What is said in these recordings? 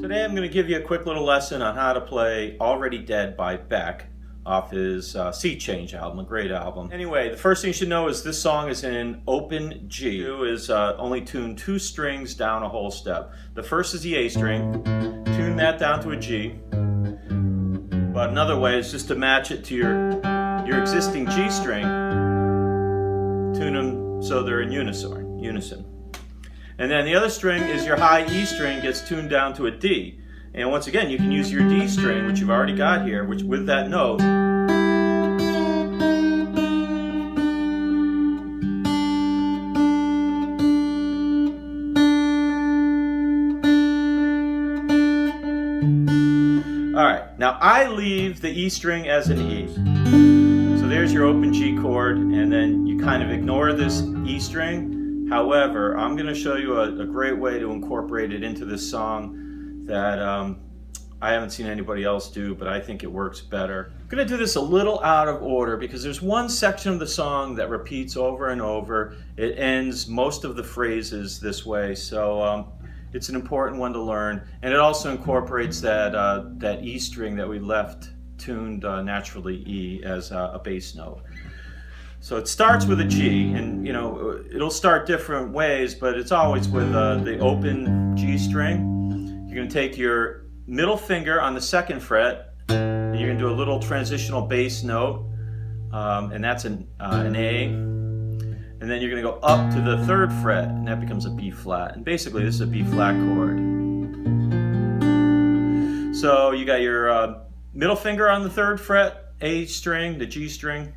Today I'm going to give you a quick little lesson on how to play Already Dead by Beck off his Sea Change album, a great album. Anyway, the first thing you should know is this song is in open G. Is only tuned 2 strings down a whole step. The first is the A string, tune that down to a G. But another way is just to match it to your existing G string, tune them so they're in unison. And then the other string is your high E string gets tuned down to a D. And once again, you can use your D string, which you've already got here, which with that note. Alright, now I leave the E string as an E. So there's your open G chord, and then you kind of ignore this E string. However, I'm going to show you a great way to incorporate it into this song that I haven't seen anybody else do, but I think it works better. I'm going to do this a little out of order because there's one section of the song that repeats over and over. It ends most of the phrases this way, so it's an important one to learn. And it also incorporates that E string that we left tuned naturally E as a bass note. So it starts with a G, and you know it'll start different ways, but it's always with the open G string. You're going to take your middle finger on the 2nd fret, and you're going to do a little transitional bass note, and that's an A. And then you're going to go up to the 3rd fret, and that becomes a B flat. And basically, this is a B flat chord. So you got your middle finger on the 3rd fret, A string, the G string.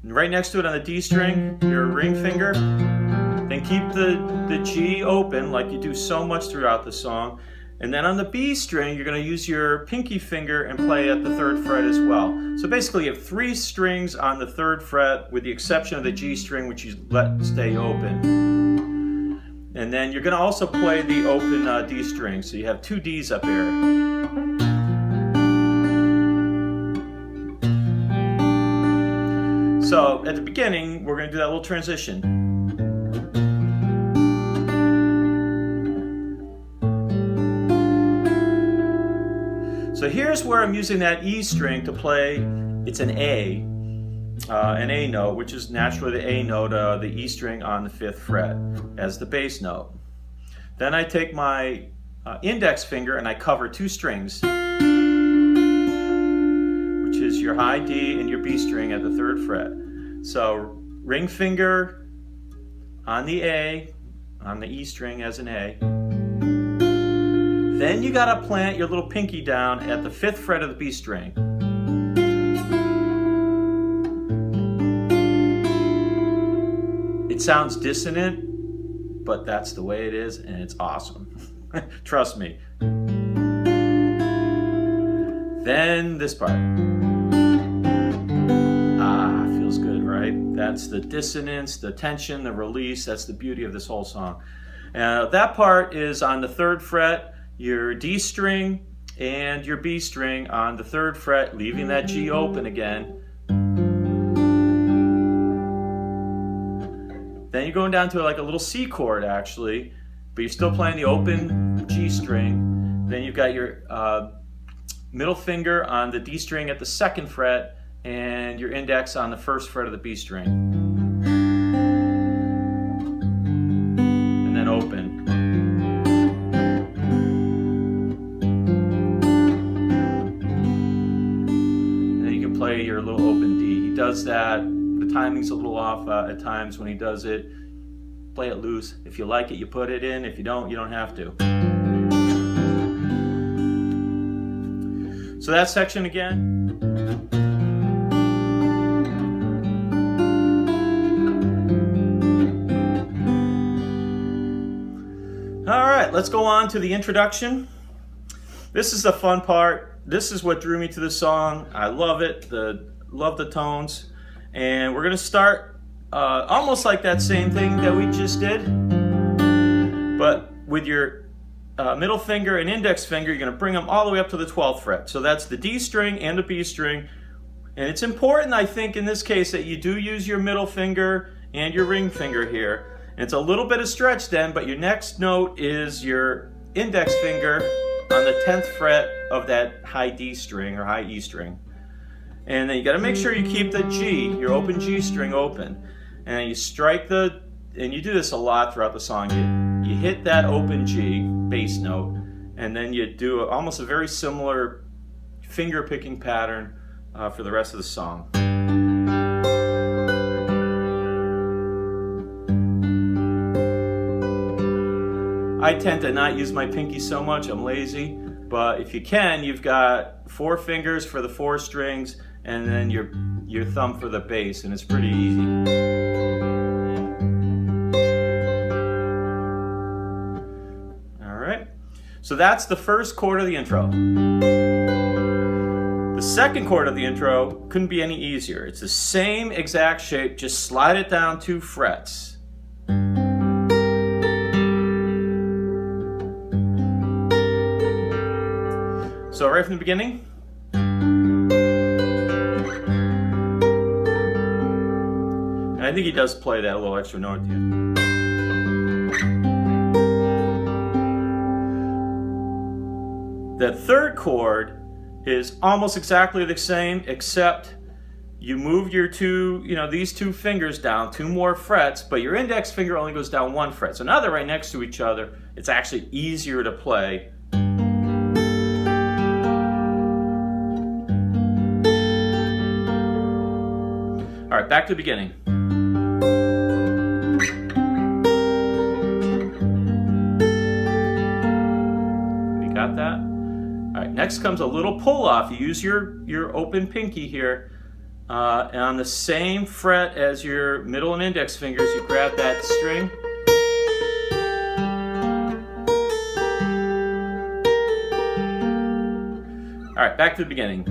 And right next to it on the D string, your ring finger. Then keep the G open like you do so much throughout the song. And then on the B string, you're going to use your pinky finger and play at the 3rd fret as well. So basically you have 3 strings on the 3rd fret with the exception of the G string, which you let stay open. And then you're going to also play the open D string. So you have 2 Ds up here. So at the beginning, we're going to do that little transition. So here's where I'm using that E string to play. It's an A note, which is naturally the A note, the E string on the 5th fret as the bass note. Then I take my index finger and I cover 2 strings, which is your high D and your B string at the 3rd fret. So ring finger on the A, on the E string as an A. Then you gotta plant your little pinky down at the 5th fret of the B string. It sounds dissonant, but that's the way it is, and it's awesome. Trust me. Then this part. Feels good, right? That's the dissonance, the tension, the release. That's the beauty of this whole song. That part is on the 3rd fret, your D string and your B string on the 3rd fret, leaving that G open again. Then you're going down to like a little C chord actually, but you're still playing the open G string. Then you've got your middle finger on the D string at the 2nd fret and your index on the 1st fret of the B string. And then open. And then you can play your little open D. He does that. The timing's a little off at times when he does it. Play it loose. If you like it, you put it in. If you don't have to. So that section again. All right, let's go on to the introduction. This is the fun part. This is what drew me to the song. I love it. Love the tones. And we're going to start almost like that same thing that we just did, but with your middle finger and index finger, you're going to bring them all the way up to the 12th fret. So that's the D string and the B string. And it's important, I think, in this case that you do use your middle finger and your ring finger here. And it's a little bit of stretch then, but your next note is your index finger on the 10th fret of that high D string or high E string. And then you got to make sure you keep the G, your open G string open. And then you strike and you do this a lot throughout the song. You hit that open G bass note, and then you do almost a very similar finger picking pattern for the rest of the song. I tend to not use my pinky so much, I'm lazy, but if you can, you've got 4 fingers for the 4 strings and then your thumb for the bass, and it's pretty easy. All right, so that's the first chord of the intro. The second chord of the intro couldn't be any easier. It's the same exact shape, just slide it down 2 frets. So right from the beginning, and I think he does play that little extra note here. The third chord is almost exactly the same, except you move your these 2 fingers down 2 more frets, but your index finger only goes down 1 fret. So now they're right next to each other. It's actually easier to play. All right, back to the beginning. You got that? All right, next comes a little pull off. You use your open pinky here, and on the same fret as your middle and index fingers, you grab that string. All right, back to the beginning.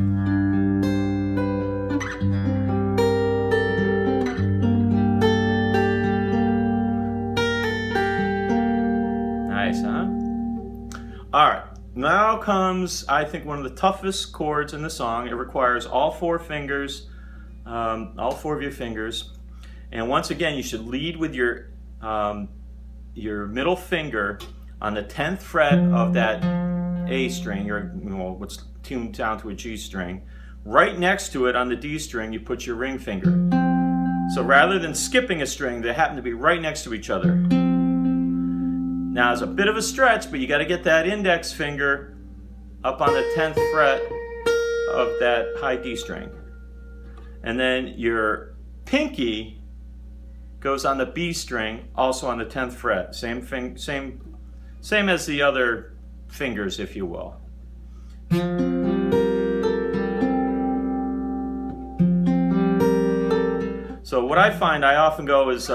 Nice, huh? All right, now comes, I think, one of the toughest chords in the song. It requires all 4 fingers, all 4 of your fingers. And once again, you should lead with your middle finger on the 10th fret of that A string, what's tuned down to a G string. Right next to it on the D string, you put your ring finger. So rather than skipping a string, they happen to be right next to each other. Now it's a bit of a stretch, but you got to get that index finger up on the 10th fret of that high D string. And then your pinky goes on the B string, also on the 10th fret. Same as the other fingers, if you will. So what I find I often go is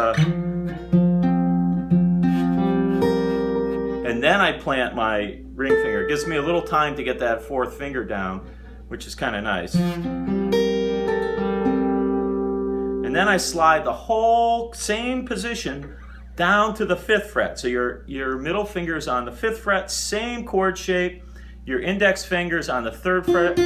and then I plant my ring finger. It gives me a little time to get that 4th finger down, which is kind of nice. And then I slide the whole same position down to the 5th fret. So your middle finger's on the 5th fret, same chord shape. Your index finger's on the 3rd fret.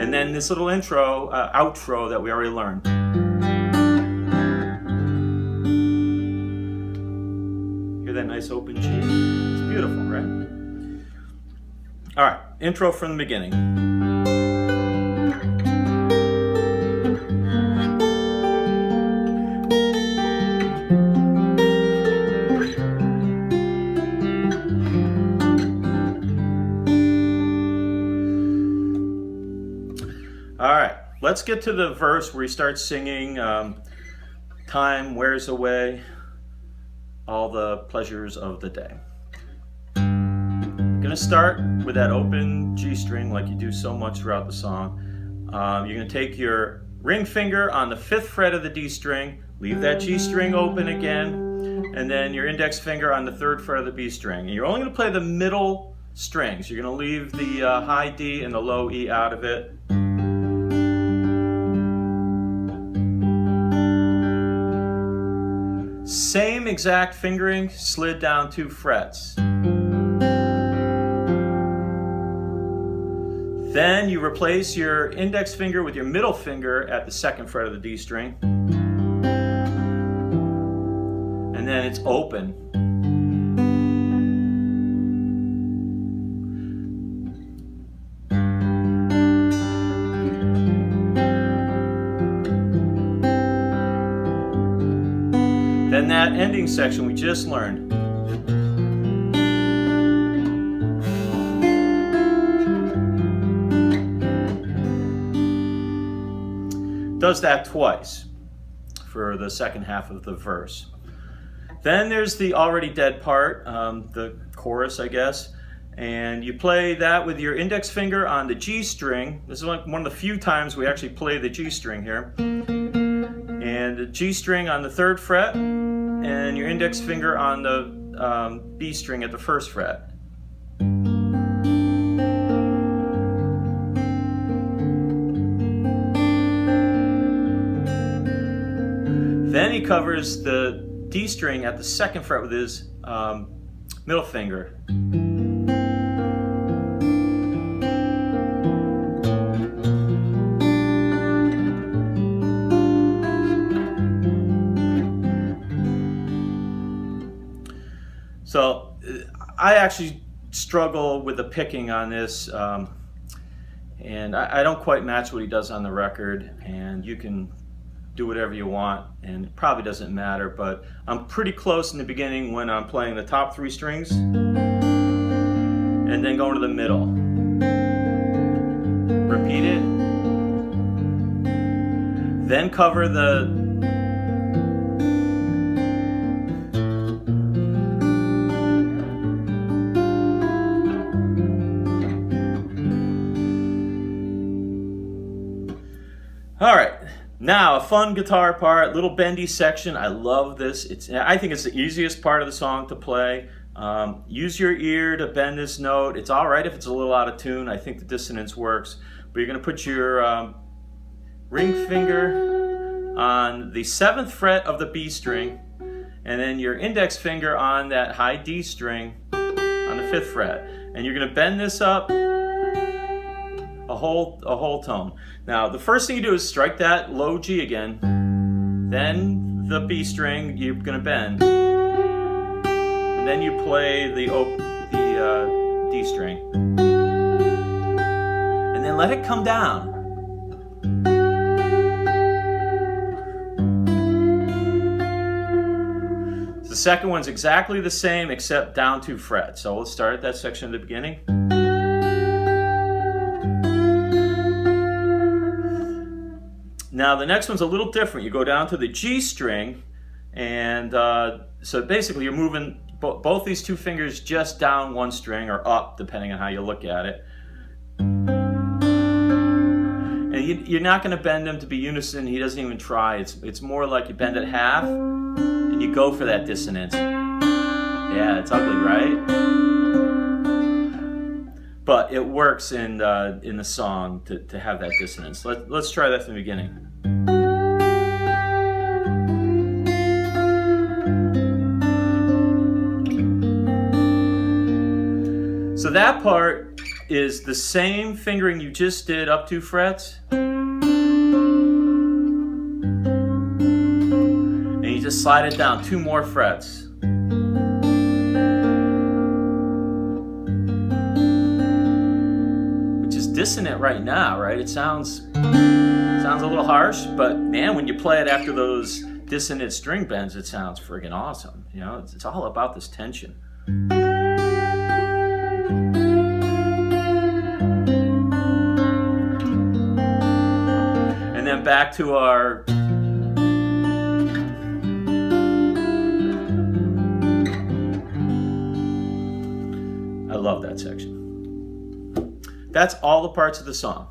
And then this little outro that we already learned. Hear that nice open G? It's beautiful, right? All right, intro from the beginning. All right, let's get to the verse where he starts singing, time wears away all the pleasures of the day. I'm gonna start with that open G string like you do so much throughout the song. You're gonna take your ring finger on the 5th fret of the D string, leave that G string open again, and then your index finger on the 3rd fret of the B string. And you're only gonna play the middle strings. You're gonna leave the high D and the low E out of it. Same exact fingering, slid down 2 frets. Then you replace your index finger with your middle finger at the 2nd fret of the D string. And then it's open. Then that ending section we just learned. Does that twice for the 2nd half of the verse. Then there's the already dead part, the chorus, I guess, and you play that with your index finger on the G string. This is like one of the few times we actually play the G string here. And the G string on the 3rd fret, and your index finger on the B string at the 1st fret. Then he covers the D string at the 2nd fret with his middle finger. So I actually struggle with the picking on this, and I don't quite match what he does on the record, and you can do whatever you want, and it probably doesn't matter, but I'm pretty close in the beginning when I'm playing the top 3 strings and then going to the middle. Repeat it. Then cover the all right. Now, a fun guitar part, little bendy section. I love this. I think it's the easiest part of the song to play. Use your ear to bend this note. It's all right if it's a little out of tune. I think the dissonance works. But you're going to put your ring finger on the 7th fret of the B string, and then your index finger on that high D string on the 5th fret. And you're going to bend this up a whole tone. Now, the first thing you do is strike that low G again, then the B string you're going to bend, and then you play the D string, and then let it come down. The second one's exactly the same except down 2 frets. So let's start at that section at the beginning. Now the next one's a little different. You go down to the G string, and so basically you're moving both these 2 fingers just down 1 string, or up, depending on how you look at it. And you're not going to bend them to be unison. He doesn't even try. It's more like you bend it half, and you go for that dissonance. Yeah, it's ugly, right? But it works in the song to have that dissonance. Let's try that from the beginning. So that part is the same fingering you just did up 2 frets. And you just slide it down 2 more frets. Which is dissonant right now, right? It sounds a little harsh, but man, when you play it after those dissonant string bends, it sounds friggin' awesome. You know, it's all about this tension. And then back to our I love that section. That's all the parts of the song.